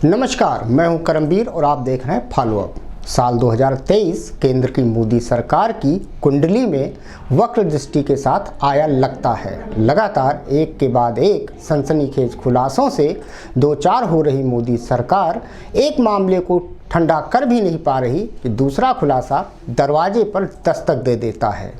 नमस्कार, मैं हूं करमवीर और आप देख रहे हैं फॉलो अप। साल 2023 केंद्र की मोदी सरकार की कुंडली में वक्र दृष्टि के साथ आया लगता है। लगातार एक के बाद एक सनसनीखेज खुलासों से दो चार हो रही मोदी सरकार एक मामले को ठंडा कर भी नहीं पा रही कि दूसरा खुलासा दरवाजे पर दस्तक दे देता है।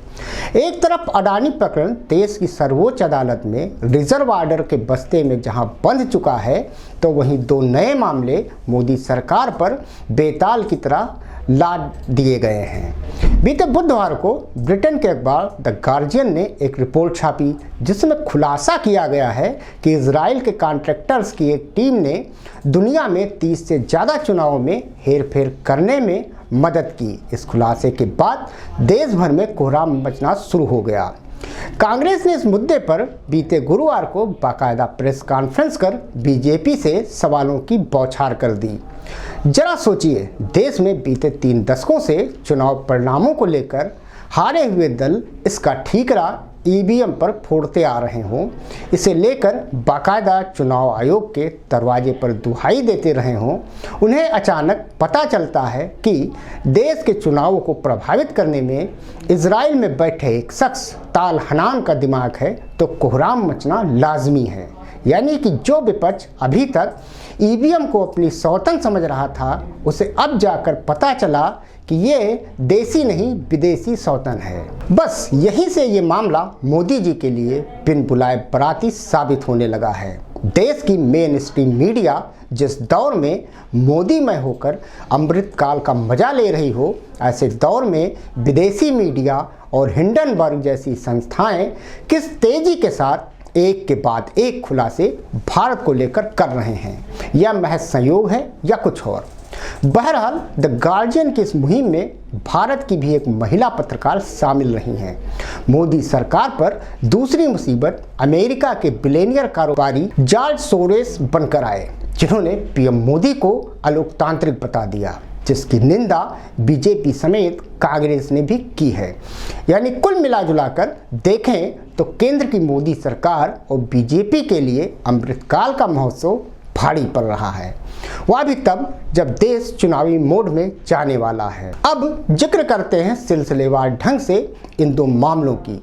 एक तरफ अडानी प्रकरण देश की सर्वोच्च अदालत में रिजर्व ऑर्डर के बस्ते में जहां बंध चुका है, तो वहीं दो नए मामले मोदी सरकार पर बेताल की तरह लाद दिए गए हैं। बीते बुधवार को ब्रिटेन के अखबार द गार्जियन ने एक रिपोर्ट छापी जिसमें खुलासा किया गया है कि इजराइल के कॉन्ट्रैक्टर्स की एक टीम ने दुनिया में 30 से ज़्यादा चुनावों में हेरफेर करने में मदद की। इस खुलासे के बाद देश भर में कोहराम मचना शुरू हो गया। कांग्रेस ने इस मुद्दे पर बीते गुरुवार को बाकायदा प्रेस कॉन्फ्रेंस कर बीजेपी से सवालों की बौछार कर दी। जरा सोचिए, देश में बीते 3 दशकों से चुनाव परिणामों को लेकर हारे हुए दल इसका ठीकरा ईवीएम पर फोड़ते आ रहे हों, इसे लेकर बाकायदा चुनाव आयोग के दरवाजे पर दुहाई देते रहे हों, उन्हें अचानक पता चलता है कि देश के चुनावों को प्रभावित करने में इजराइल में बैठे एक शख्स ताल हनान का दिमाग है, तो कोहराम मचना लाजमी है। यानी कि जो विपक्ष अभी तक ईवीएम को अपनी सौतन समझ रहा था, उसे अब जाकर पता चला कि ये देसी नहीं विदेशी सौतन है। बस यहीं से ये मामला मोदी जी के लिए बिन बुलाए बराती साबित होने लगा है। देश की मेन स्ट्रीम मीडिया जिस दौर में मोदीमय होकर अमृतकाल का मजा ले रही हो, ऐसे दौर में विदेशी मीडिया और हिंडनबर्ग जैसी संस्थाएं किस तेजी के साथ एक के बाद एक खुलासे भारत को लेकर कर रहे हैं। यह महज संयोग है या कुछ और। बहरहाल द गार्जियन की इस मुहिम में भारत की भी एक महिला पत्रकार शामिल रही हैं। मोदी सरकार पर दूसरी मुसीबत अमेरिका के बिलियनियर कारोबारी जॉर्ज सोरोस बनकर आए, जिन्होंने पीएम मोदी को अलोकतांत्रिक बता दिया, जिसकी निंदा बीजेपी समेत कांग्रेस ने भी की है। यानी कुल मिलाजुलाकर देखें तो केंद्र की मोदी सरकार और बीजेपी के लिए अमृतकाल का महोत्सव भारी पड़ रहा है, वह भी तब जब देश चुनावी मोड में जाने वाला है। अब जिक्र करते हैं सिलसिलेवार ढंग से इन दो मामलों की।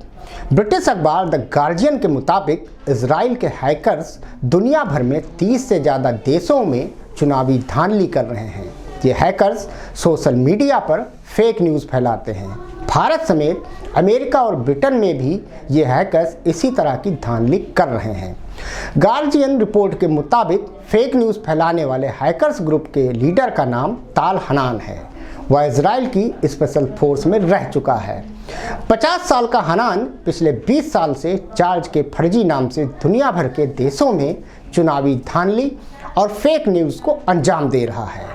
ब्रिटिश अखबार द गार्जियन के मुताबिक इजराइल के हैकर्स दुनिया भर में 30 से ज़्यादा देशों में चुनावी धांधली कर रहे हैं। ये हैकर्स सोशल मीडिया पर फेक न्यूज़ फैलाते हैं। भारत समेत अमेरिका और ब्रिटेन में भी ये हैकर्स इसी तरह की धांधली कर रहे हैं। गार्जियन रिपोर्ट के मुताबिक फेक न्यूज़ फैलाने वाले हैकर्स ग्रुप के लीडर का नाम ताल हनान है। वह इजराइल की स्पेशल फोर्स में रह चुका है। 50 साल का हनान पिछले 20 साल से चार्ज के फर्जी नाम से दुनिया भर के देशों में चुनावी धांधली और फेक न्यूज़ को अंजाम दे रहा है।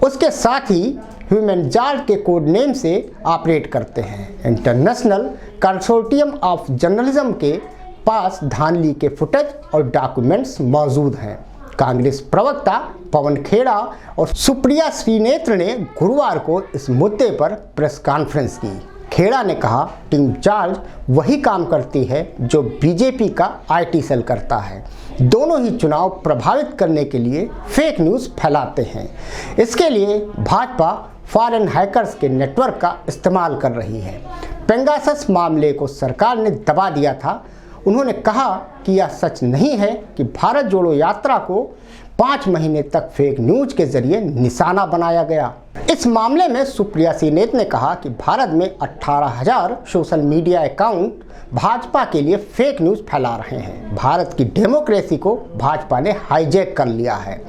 उसके साथ ही ह्यूमन जॉर्ज के कोड नेम से ऑपरेट करते हैं। इंटरनेशनल कंसोर्टियम ऑफ जर्नलिज्म के पास धांधली के फुटेज और डॉक्यूमेंट्स मौजूद हैं। कांग्रेस प्रवक्ता पवन खेड़ा और सुप्रिया श्रीनेत्र ने गुरुवार को इस मुद्दे पर प्रेस कॉन्फ्रेंस की। खेड़ा ने कहा, टीम जॉर्ज वही काम करती है जो बीजेपी का आईटी सेल करता है। दोनों ही चुनाव प्रभावित करने के लिए फेक न्यूज़ फैलाते हैं। इसके लिए भाजपा फॉरेन हैकर्स के नेटवर्क का इस्तेमाल कर रही है। पेगासस मामले को सरकार ने दबा दिया था। उन्होंने कहा कि यह सच नहीं है कि भारत जोड़ो यात्रा को 5 महीने तक फेक न्यूज़ के जरिए निशाना बनाया गया। इस मामले में सुप्रिया श्रीनेत्र ने कहा कि भारत में 18,000 सोशल मीडिया अकाउंट भाजपा के लिए फेक न्यूज़ फैला रहे हैं। भारत की डेमोक्रेसी को भाजपा ने हाईजैक कर लिया है।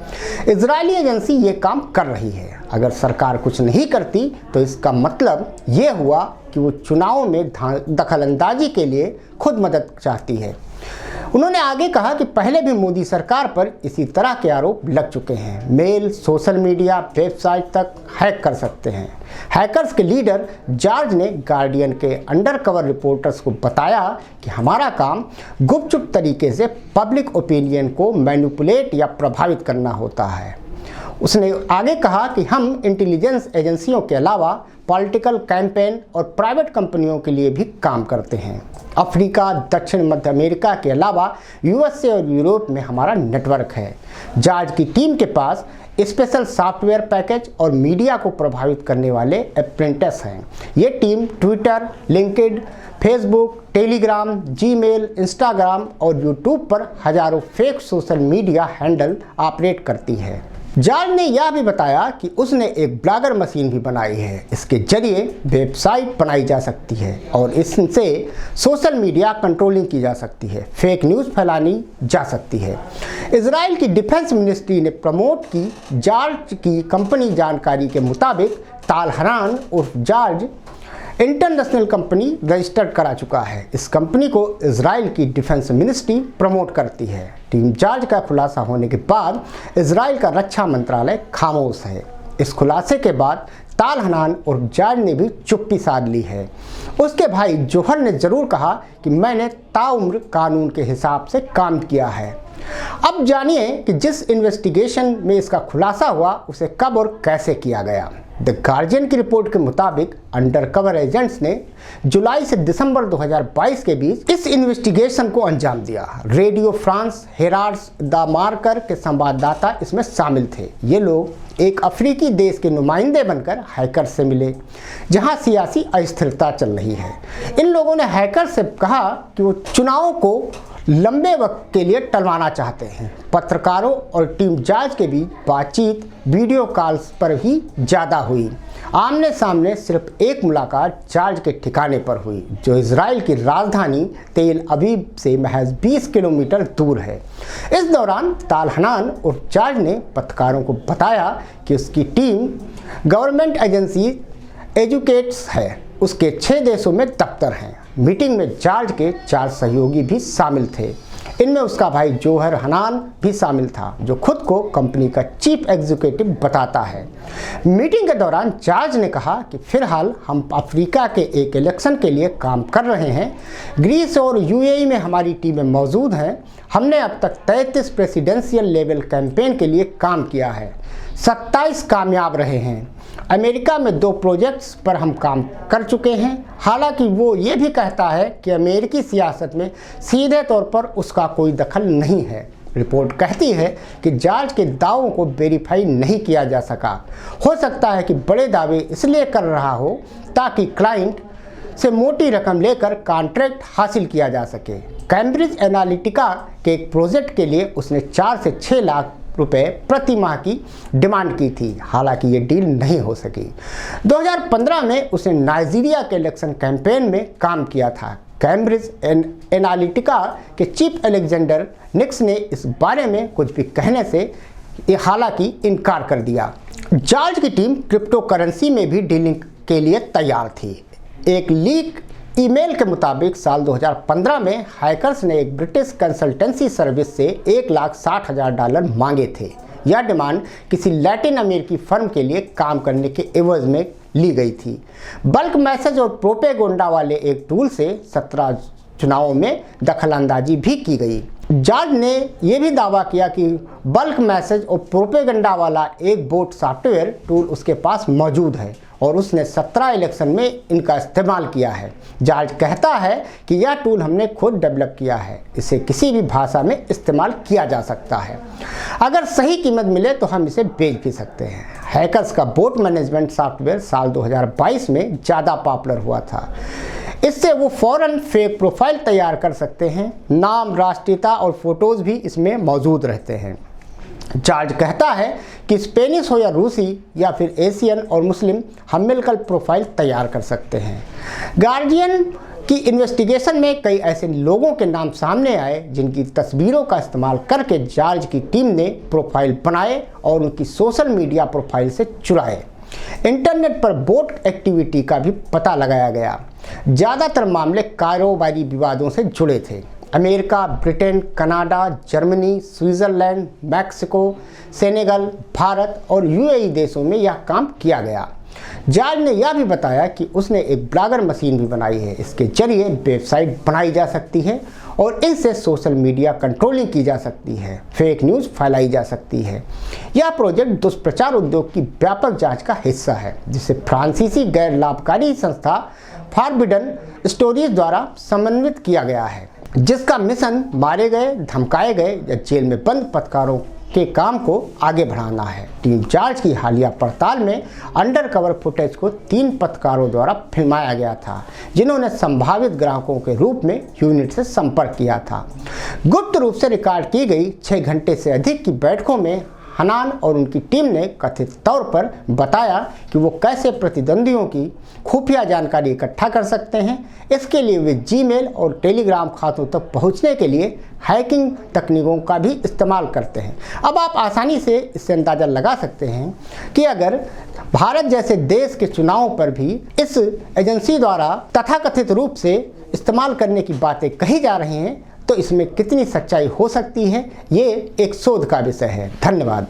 इजरायली एजेंसी ये काम कर रही है। अगर सरकार कुछ नहीं करती तो इसका मतलब ये हुआ कि वो चुनावों में दखलंदाजी के लिए खुद मदद चाहती है। उन्होंने आगे कहा कि पहले भी मोदी सरकार पर इसी तरह के आरोप लग चुके हैं। मेल, सोशल मीडिया, वेबसाइट तक हैक कर सकते हैं। हैकर्स के लीडर जॉर्ज ने गार्डियन के अंडरकवर रिपोर्टर्स को बताया कि हमारा काम गुपचुप तरीके से पब्लिक ओपिनियन को मैनिपुलेट या प्रभावित करना होता है। उसने आगे कहा कि हम इंटेलिजेंस एजेंसियों के अलावा पॉलिटिकल कैंपेन और प्राइवेट कंपनियों के लिए भी काम करते हैं। अफ्रीका, दक्षिण मध्य अमेरिका के अलावा यूएसए और यूरोप में हमारा नेटवर्क है। जॉर्ज की टीम के पास स्पेशल सॉफ्टवेयर पैकेज और मीडिया को प्रभावित करने वाले अप्रेंटिस हैं। ये team Twitter, LinkedIn, Facebook, Telegram, Gmail, Instagram और यूट्यूब पर हजारों fake social media handle operate करती है। जॉर्ज ने यह भी बताया कि उसने एक ब्लॉगर मशीन भी बनाई है। इसके जरिए वेबसाइट बनाई जा सकती है और इससे सोशल मीडिया कंट्रोलिंग की जा सकती है, फेक न्यूज़ फैलानी जा सकती है। इजराइल की डिफेंस मिनिस्ट्री ने प्रमोट की जॉर्ज की कंपनी जानकारी के मुताबिक ताल हनान उर्फ जॉर्ज इंटरनेशनल कंपनी रजिस्टर्ड करा चुका है। इस कंपनी को इजराइल की डिफेंस मिनिस्ट्री प्रमोट करती है। टीम जॉर्ज का खुलासा होने के बाद इजराइल का रक्षा मंत्रालय खामोश है। इस खुलासे के बाद ताल हनान और जॉर्ज ने भी चुप्पी साध ली है। उसके भाई जोहर ने जरूर कहा कि मैंने ताउम्र कानून के हिसाब से काम किया है। अब जानिए कि जिस इन्वेस्टिगेशन में इसका खुलासा हुआ उसे कब और कैसे किया गया। द गार्जियन की रिपोर्ट के मुताबिक अंडरकवर एजेंट्स ने जुलाई से दिसंबर 2022 के बीच इस इन्वेस्टिगेशन को अंजाम दिया। रेडियो फ्रांस, हेराल्ड्स द मार्कर के संवाददाता इसमें शामिल थे। ये लोग एक अफ्रीकी देश के नुमाइंदे बनकर हैकर से मिले जहां सियासी अस्थिरता चल रही है। इन लोगों ने हैकर से कहा कि वो चुनावों को लंबे वक्त के लिए टलवाना चाहते हैं। पत्रकारों और टीम जॉर्ज के बीच बातचीत वीडियो कॉल्स पर ही ज़्यादा हुई। आमने सामने सिर्फ एक मुलाकात जॉर्ज के ठिकाने पर हुई, जो इजराइल की राजधानी तेल अवीव से महज 20 किलोमीटर दूर है। इस दौरान ताल हनान और जॉर्ज ने पत्रकारों को बताया कि उसकी टीम गवर्नमेंट एजेंसी एजुकेट्स है, उसके 6 देशों में दफ्तर हैं। मीटिंग में जॉर्ज के 4 सहयोगी भी शामिल थे। इनमें उसका भाई जोहर हनान भी शामिल था, जो खुद को कंपनी का चीफ एग्जीक्यूटिव बताता है। मीटिंग के दौरान जॉर्ज ने कहा कि फिलहाल हम अफ्रीका के एक इलेक्शन के लिए काम कर रहे हैं। ग्रीस और यूएई में हमारी टीमें मौजूद हैं। हमने अब तक 33 प्रेसिडेंशियल लेवल कैंपेन के लिए काम किया है। 27 कामयाब रहे हैं। अमेरिका में 2 प्रोजेक्ट्स पर हम काम कर चुके हैं। हालांकि वो ये भी कहता है कि अमेरिकी सियासत में सीधे तौर पर उसका कोई दखल नहीं है। रिपोर्ट कहती है कि जॉर्ज के दावों को वेरीफाई नहीं किया जा सका। हो सकता है कि बड़े दावे इसलिए कर रहा हो ताकि क्लाइंट से मोटी रकम लेकर कॉन्ट्रैक्ट हासिल किया जा सके। कैम्ब्रिज एनालिटिका के एक प्रोजेक्ट के लिए उसने 4 से 6 लाख रुपए प्रति माह की डिमांड की थी। हालांकि ये डील नहीं हो सकी। 2015 में उसने नाइजीरिया के इलेक्शन कैंपेन में काम किया था। कैम्ब्रिज एनालिटिका के चीफ अलेक्जेंडर निक्स ने इस बारे में कुछ भी कहने से हालांकि इनकार कर दिया। जॉर्ज की टीम क्रिप्टो करेंसी में भी डीलिंग के लिए तैयार थी। एक लीक ईमेल के मुताबिक साल 2015 में हैकर्स ने एक ब्रिटिश कंसल्टेंसी सर्विस से $1,60,000 मांगे थे। यह डिमांड किसी लैटिन अमेरिकी फर्म के लिए काम करने के एवज में ली गई थी। बल्क मैसेज और प्रोपेगेंडा वाले एक टूल से 17 चुनावों में दखलंदाजी भी की गई। जॉर्ज ने यह भी दावा किया कि बल्क मैसेज और प्रोपेगेंडा वाला एक बोट सॉफ्टवेयर टूल उसके पास मौजूद है और उसने 17 इलेक्शन में इनका इस्तेमाल किया है। जॉर्ज कहता है कि यह टूल हमने खुद डेवलप किया है। इसे किसी भी भाषा में इस्तेमाल किया जा सकता है। अगर सही कीमत मिले तो हम इसे बेच भी सकते हैं। हैकर्स का बोट मैनेजमेंट सॉफ्टवेयर साल 2022 में ज़्यादा पॉपुलर हुआ था। इससे वो फ़ौरन फेक प्रोफाइल तैयार कर सकते हैं। नाम, राष्ट्रीयता और फोटोज़ भी इसमें मौजूद रहते हैं। जॉर्ज कहता है कि स्पेनिश हो या रूसी या फिर एशियन और मुस्लिम, हम मिलकर प्रोफाइल तैयार कर सकते हैं। गार्जियन की इन्वेस्टिगेशन में कई ऐसे लोगों के नाम सामने आए जिनकी तस्वीरों का इस्तेमाल करके जॉर्ज की टीम ने प्रोफाइल बनाए और उनकी सोशल मीडिया प्रोफाइल से चुराए। इंटरनेट पर बोट एक्टिविटी का भी पता लगाया गया। ज़्यादातर मामले कारोबारी विवादों से जुड़े थे। America, Britain, Canada, Germany, Switzerland, Mexico, Senegal, Bharat और यूएई देशों में यह काम किया गया। जॉर्ज ने यह भी बताया कि उसने एक ब्लॉगर मशीन भी बनाई है। इसके जरिए वेबसाइट बनाई जा सकती है और इनसे सोशल मीडिया कंट्रोलिंग की जा सकती है, फेक न्यूज़ फैलाई जा सकती है। यह प्रोजेक्ट दुष्प्रचार उद्योग की व्यापक जांच का हिस्सा है, जिसे फ्रांसीसी गैर लाभकारी संस्था फॉरबिडन स्टोरीज द्वारा समन्वित किया गया है, जिसका मिशन मारे गए, धमकाए गए या जेल में बंद पत्रकारों के काम को आगे बढ़ाना है। टीम चार्ज की हालिया पड़ताल में अंडरकवर फुटेज को 3 पत्रकारों द्वारा फिल्माया गया था, जिन्होंने संभावित ग्राहकों के रूप में यूनिट से संपर्क किया था। गुप्त रूप से रिकॉर्ड की गई 6 घंटे से अधिक की बैठकों में हनान और उनकी टीम ने कथित तौर पर बताया कि वो कैसे प्रतिद्वंदियों की खुफिया जानकारी इकट्ठा कर सकते हैं। इसके लिए वे जीमेल और टेलीग्राम खातों तक पहुंचने के लिए हैकिंग तकनीकों का भी इस्तेमाल करते हैं। अब आप आसानी से इससे अंदाज़ा लगा सकते हैं कि अगर भारत जैसे देश के चुनावों पर भी इस एजेंसी द्वारा तथाकथित रूप से इस्तेमाल करने की बातें कही जा रही हैं, तो इसमें कितनी सच्चाई हो सकती है, ये एक शोध का विषय है। धन्यवाद।